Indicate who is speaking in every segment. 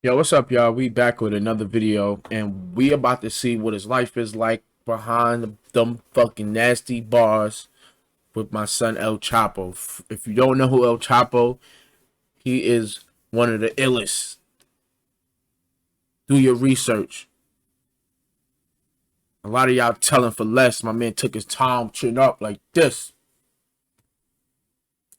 Speaker 1: Yo, what's up, y'all? We back with another video, and we about to see what his life is like behind them fucking nasty bars with my son El Chapo. If you don't know who El Chapo, he is one of the illest. Do your research. A lot of y'all telling for less. My man took his time, chin up like this.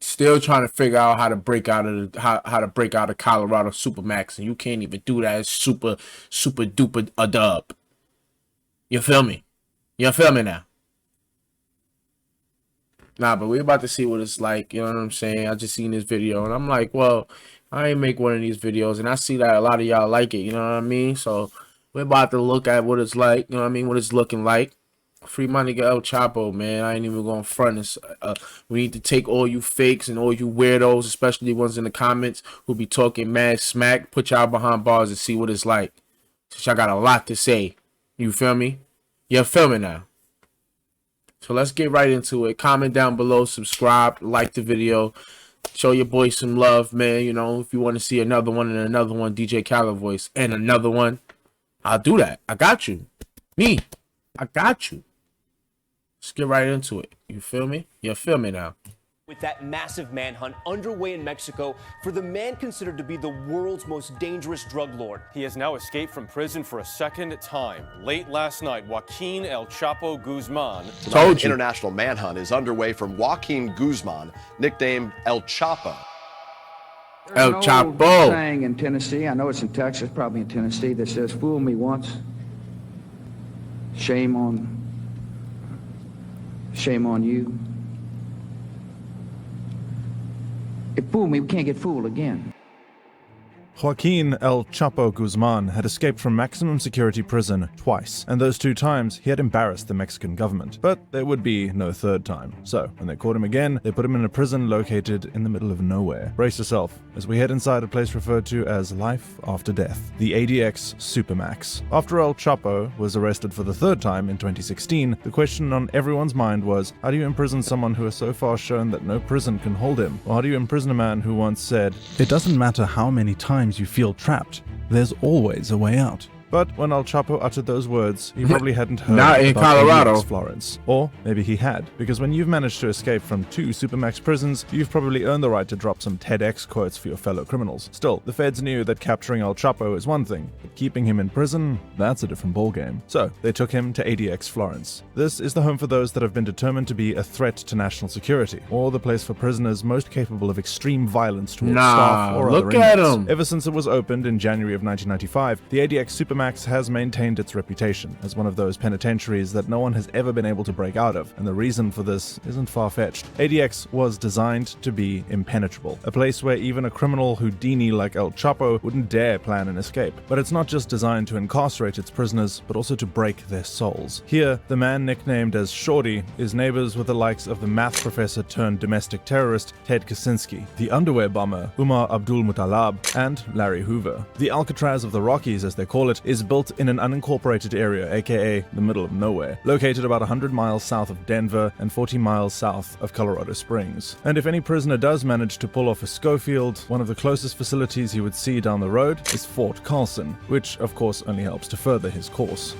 Speaker 1: Still trying to figure out how to break out of how to break out of Colorado Supermax, and you can't even do that. It's super duper a dub. You feel me? You feel me now? Nah, but we're about to see what it's like. You know what I'm saying? I just seen this video, and I'm like, well, I ain't make one of these videos, and I see that a lot of y'all like it. You know what I mean? So we're about to look at what it's like. You know what I mean? What it's looking like. Free my nigga El Chapo, man. I ain't even going to front this. We need to take all you fakes and all you weirdos, especially ones in the comments who be talking mad smack, put y'all behind bars and see what it's like. Since y'all got a lot to say. You feel me? You feel me now? So let's get right into it. Comment down below, subscribe, like the video. Show your boy some love, man. You know, if you want to see another one and another one, DJ Khaled voice, and another one, I'll do that. I got you. Me. I got you. Let's get right into it. You feel me? You feel me now?
Speaker 2: With that massive manhunt underway in Mexico for the man considered to be the world's most dangerous drug lord.
Speaker 3: He has now escaped from prison for a second time. Late last night, Joaquin El Chapo Guzman.
Speaker 4: An international manhunt is underway for Joaquin Guzman, nicknamed El Chapo.
Speaker 1: El
Speaker 5: There's
Speaker 1: Chapo.
Speaker 5: An saying in Tennessee, I know it's in Texas, probably in Tennessee, that says, "Fool me once, shame on you. If fool me, we can't get fooled again."
Speaker 6: Joaquin El Chapo Guzman had escaped from maximum security prison twice, and those two times he had embarrassed the Mexican government. But there would be no third time. So, when they caught him again, they put him in a prison located in the middle of nowhere. Brace yourself, as we head inside a place referred to as life after death, the ADX Supermax. After El Chapo was arrested for the third time in 2016, the question on everyone's mind was, how do you imprison someone who has so far shown that no prison can hold him? Or how do you imprison a man who once said, "It doesn't matter how many times you feel trapped, there's always a way out"? But when El Chapo uttered those words, he probably hadn't heard
Speaker 1: Not in
Speaker 6: about
Speaker 1: Colorado.
Speaker 6: ADX Florence. Or maybe he had, because when you've managed to escape from 2 Supermax prisons, you've probably earned the right to drop some TEDx quotes for your fellow criminals. Still, the feds knew that capturing El Chapo is one thing, but keeping him in prison, that's a different ballgame. So, they took him to ADX Florence. This is the home for those that have been determined to be a threat to national security, or the place for prisoners most capable of extreme violence towards staff or
Speaker 1: look
Speaker 6: other
Speaker 1: at
Speaker 6: inmates.
Speaker 1: him.
Speaker 6: Ever since it was opened in January of 1995, the ADX Supermax has maintained its reputation as one of those penitentiaries that no one has ever been able to break out of, and the reason for this isn't far-fetched. ADX was designed to be impenetrable, a place where even a criminal Houdini like El Chapo wouldn't dare plan an escape. But it's not just designed to incarcerate its prisoners, but also to break their souls. Here, the man nicknamed as Shorty is neighbors with the likes of the math professor turned domestic terrorist Ted Kaczynski, the underwear bomber Umar Abdul-Muttalab, and Larry Hoover. The Alcatraz of the Rockies, as they call it, is built in an unincorporated area, aka the middle of nowhere, located about 100 miles south of Denver and 40 miles south of Colorado Springs. And if any prisoner does manage to pull off a Schofield, one of the closest facilities he would see down the road is Fort Carlson, which of course only helps to further his course.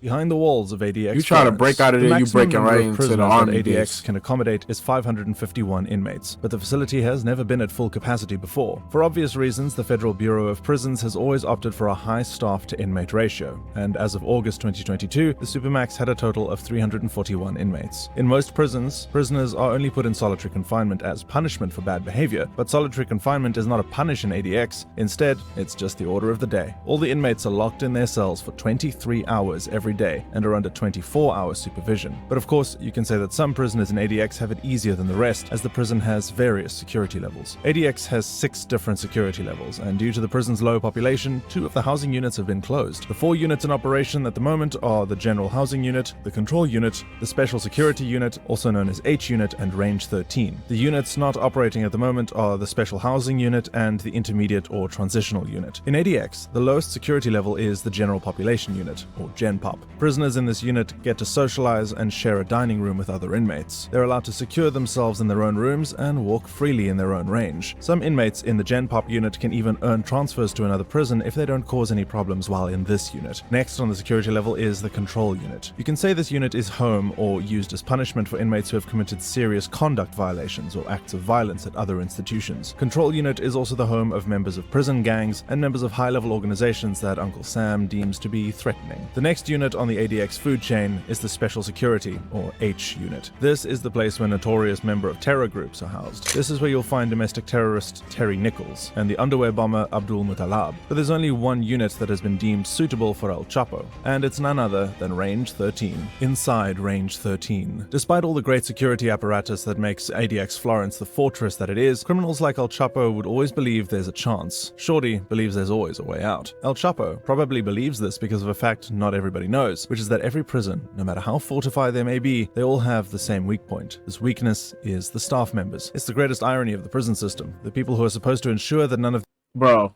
Speaker 6: Behind the walls of ADX
Speaker 1: You try to break out of there, you breaking right into the army
Speaker 6: ADX
Speaker 1: base.
Speaker 6: can accommodate is 551 inmates, but the facility has never been at full capacity before. For obvious reasons, the Federal Bureau of Prisons has always opted for a high staff to inmate ratio, and as of August 2022, the Supermax had a total of 341 inmates. In most prisons, prisoners are only put in solitary confinement as punishment for bad behavior, but solitary confinement is not a punish in ADX. Instead, it's just the order of the day. All the inmates are locked in their cells for 23 hours every day and are under 24-hour supervision. But of course, you can say that some prisoners in ADX have it easier than the rest, as the prison has various security levels. ADX has 6 different security levels, and due to the prison's low population, 2 of the housing units have been closed. The 4 units in operation at the moment are the General Housing Unit, the Control Unit, the Special Security Unit, also known as H Unit, and Range 13. The units not operating at the moment are the Special Housing Unit and the Intermediate or Transitional Unit. In ADX, the lowest security level is the General Population Unit, or GenPop. Prisoners in this unit get to socialize and share a dining room with other inmates. They're allowed to secure themselves in their own rooms and walk freely in their own range. Some inmates in the Gen Pop unit can even earn transfers to another prison if they don't cause any problems while in this unit. Next on the security level is the Control unit. You can say this unit is home or used as punishment for inmates who have committed serious conduct violations or acts of violence at other institutions. Control unit is also the home of members of prison gangs and members of high-level organizations that Uncle Sam deems to be threatening. The next unit on the ADX food chain is the Special Security, or H unit. This is the place where notorious member of terror groups are housed. This is where you'll find domestic terrorist Terry Nichols and the underwear bomber Abdul Muttalab. But there's only one unit that has been deemed suitable for El Chapo, and it's none other than Range 13. Inside Range 13. Despite all the great security apparatus that makes ADX Florence the fortress that it is, criminals like El Chapo would always believe there's a chance. Shorty believes there's always a way out. El Chapo probably believes this because of a fact not everybody knows, which is that every prison, no matter how fortified they may be, they all have the same weak point. This weakness is the staff members. It's the greatest irony of the prison system. The people who are supposed to ensure that none of...
Speaker 1: Bro,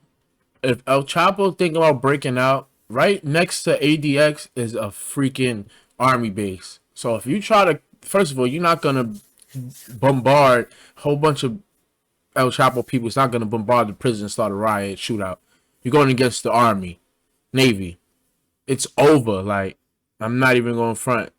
Speaker 1: if El Chapo think about breaking out, right next to ADX is a freaking army base. So if you try to, first of all, you're not gonna bombard a whole bunch of El Chapo people. It's not gonna bombard the prison and start a riot, shootout. You're going against the army, navy. It's over. Like, I'm not even going front.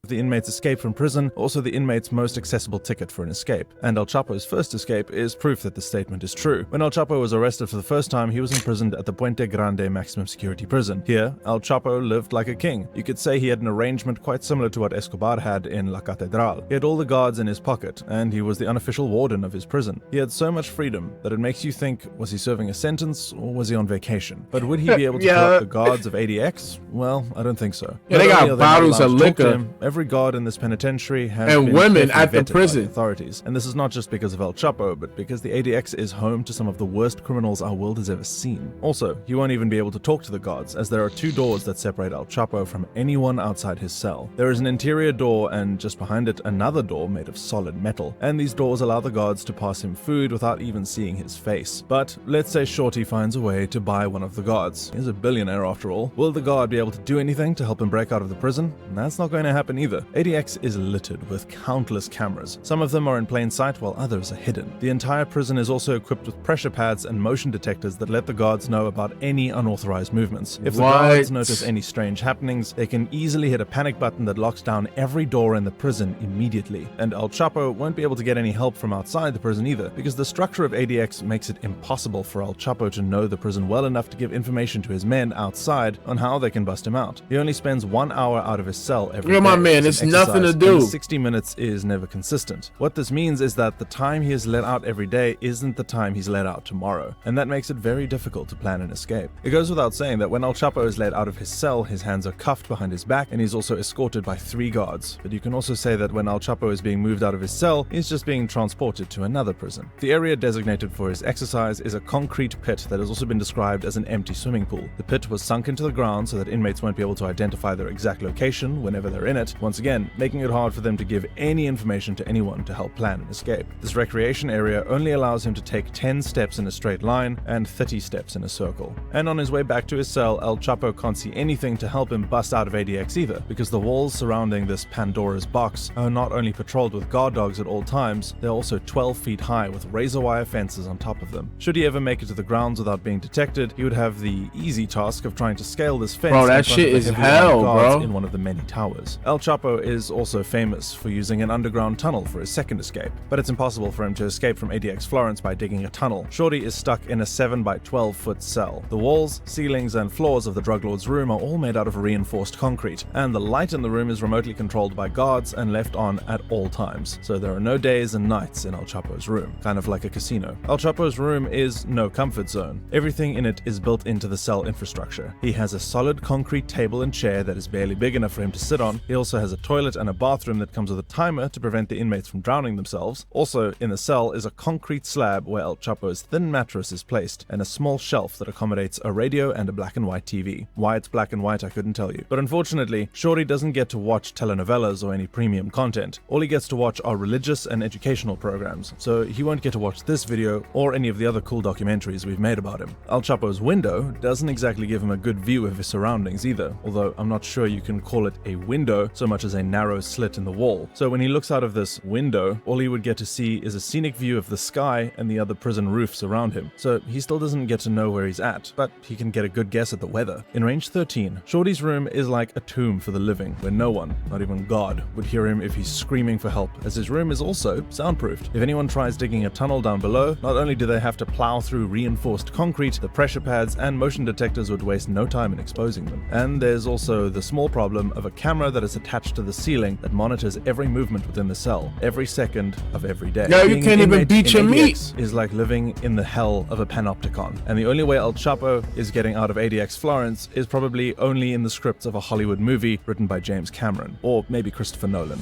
Speaker 6: the inmate's escape from prison, also the inmate's most accessible ticket for an escape. And El Chapo's first escape is proof that the statement is true. When El Chapo was arrested for the first time, he was imprisoned at the Puente Grande maximum security prison. Here, El Chapo lived like a king. You could say he had an arrangement quite similar to what Escobar had in La Catedral. He had all the guards in his pocket, and he was the unofficial warden of his prison. He had so much freedom that it makes you think, was he serving a sentence or was he on vacation? But would he be able to corrupt the guards of ADX? Well, I don't think so.
Speaker 1: Yeah, they got bottles of liquor.
Speaker 6: Every guard in this penitentiary has
Speaker 1: and
Speaker 6: been
Speaker 1: women at the
Speaker 6: vetted by
Speaker 1: prison
Speaker 6: the authorities. And this is not just because of El Chapo, but because the ADX is home to some of the worst criminals our world has ever seen. Also, you won't even be able to talk to the guards, as there are 2 doors that separate El Chapo from anyone outside his cell. There is an interior door, and just behind it, another door made of solid metal. And these doors allow the guards to pass him food without even seeing his face. But let's say Shorty finds a way to buy one of the guards. He's a billionaire after all. Will the guard be able to do anything to help him break out of the prison? That's not going to happen either. ADX is littered with countless cameras. Some of them are in plain sight while others are hidden. The entire prison is also equipped with pressure pads and motion detectors that let the guards know about any unauthorized movements. If the guards notice any strange happenings, they can easily hit a panic button that locks down every door in the prison immediately. And El Chapo won't be able to get any help from outside the prison either, because the structure of ADX makes it impossible for El Chapo to know the prison well enough to give information to his men outside on how they can bust him out. He only spends 1 hour out of his cell every day.
Speaker 1: My man, it's nothing to do.
Speaker 6: 60 minutes is never consistent. What this means is that the time he is let out every day isn't the time he's let out tomorrow, and that makes it very difficult to plan an escape. It goes without saying that when El Chapo is let out of his cell, his hands are cuffed behind his back, and he's also escorted by 3 guards. But you can also say that when El Chapo is being moved out of his cell, he's just being transported to another prison. The area designated for his exercise is a concrete pit that has also been described as an empty swimming pool. The pit was sunk into the ground so that inmates won't be able to identify their exact location whenever they're in it, once again, making it hard for them to give any information to anyone to help plan an escape. This recreation area only allows him to take 10 steps in a straight line and 30 steps in a circle. And on his way back to his cell, El Chapo can't see anything to help him bust out of ADX either, because the walls surrounding this Pandora's box are not only patrolled with guard dogs at all times, they're also 12 feet high with razor wire fences on top of them. Should he ever make it to the grounds without being detected, he would have the easy task of trying to scale this fence.
Speaker 1: Bro, that shit is hell, bro.
Speaker 6: In one of the many towers. El Chapo is also famous for using an underground tunnel for his second escape, but it's impossible for him to escape from ADX Florence by digging a tunnel. Shorty is stuck in a 7 by 12 foot cell. The walls, ceilings, and floors of the drug lord's room are all made out of reinforced concrete, and the light in the room is remotely controlled by guards and left on at all times, so there are no days and nights in El Chapo's room, kind of like a casino. El Chapo's room is no comfort zone. Everything in it is built into the cell infrastructure. He has a solid concrete table and chair that is barely big enough for him to sit on. He also has has a toilet and a bathroom that comes with a timer to prevent the inmates from drowning themselves. Also in the cell is a concrete slab where El Chapo's thin mattress is placed, and a small shelf that accommodates a radio and a black and white TV. Why it's black and white I couldn't tell you. But unfortunately, Shorty doesn't get to watch telenovelas or any premium content. All he gets to watch are religious and educational programs, so he won't get to watch this video or any of the other cool documentaries we've made about him. El Chapo's window doesn't exactly give him a good view of his surroundings either, although I'm not sure you can call it a window so much as a narrow slit in the wall. So when he looks out of this window, all he would get to see is a scenic view of the sky and the other prison roofs around him. So he still doesn't get to know where he's at, but he can get a good guess at the weather. In range 13, Shorty's room is like a tomb for the living, where no one, not even God, would hear him if he's screaming for help, as his room is also soundproofed. If anyone tries digging a tunnel down below, not only do they have to plow through reinforced concrete, the pressure pads and motion detectors would waste no time in exposing them. And there's also the small problem of a camera that is attached to the ceiling that monitors every movement within the cell, every second of every day.
Speaker 1: Yo, you
Speaker 6: Being
Speaker 1: can't
Speaker 6: an
Speaker 1: even
Speaker 6: inmate
Speaker 1: beat your
Speaker 6: in
Speaker 1: meat.
Speaker 6: ADX is like living in the hell of a panopticon, and the only way El Chapo is getting out of ADX Florence is probably only in the scripts of a Hollywood movie written by James Cameron, or maybe Christopher Nolan.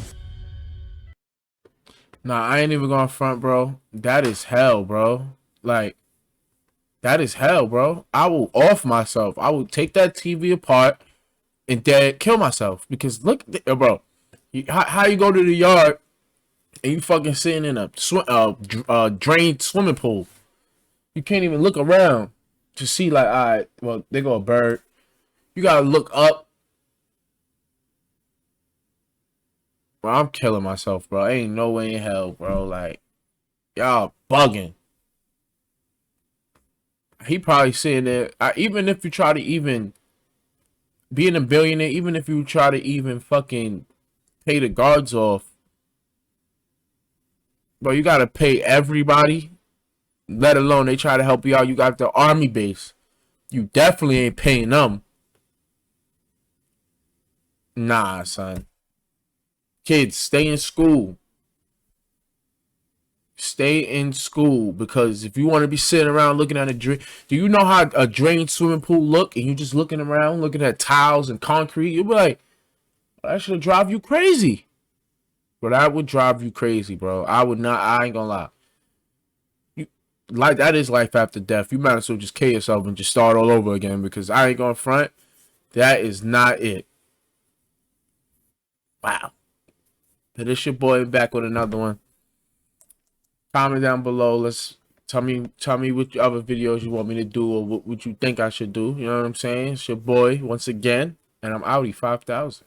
Speaker 1: Nah, I ain't even going front, bro. That is hell, bro. Like, that is hell, bro. I will off myself. I will take that TV apart and then kill myself. Because look, bro, how you go to the yard and you fucking sitting in a drained swimming pool. You can't even look around to see, like, all right, well, there go a bird. You gotta look up. Bro, I'm killing myself, bro. Ain't no way in hell, bro. Like, y'all bugging. He probably sitting there. Even if you try to even being a billionaire, even if you try to even fucking pay the guards off, bro, you gotta pay everybody. Let alone they try to help you out. You got the army base. You definitely ain't paying them. Nah, son. Kids, stay in school. Stay in school, because if you want to be sitting around looking at a drain, do you know how a drained swimming pool look? And you just looking around, looking at tiles and concrete, you'll be like, that should drive you crazy. But that would drive you crazy, bro. I would not. I ain't gonna lie. Like, that is life after death. You might as well just kill yourself and just start all over again, because I ain't gonna front. That is not it. Wow. But it's your boy back with another one. Comment down below. Let's tell me what other videos you want me to do, or what you think I should do. You know what I'm saying? It's your boy once again, and I'm outie 5000.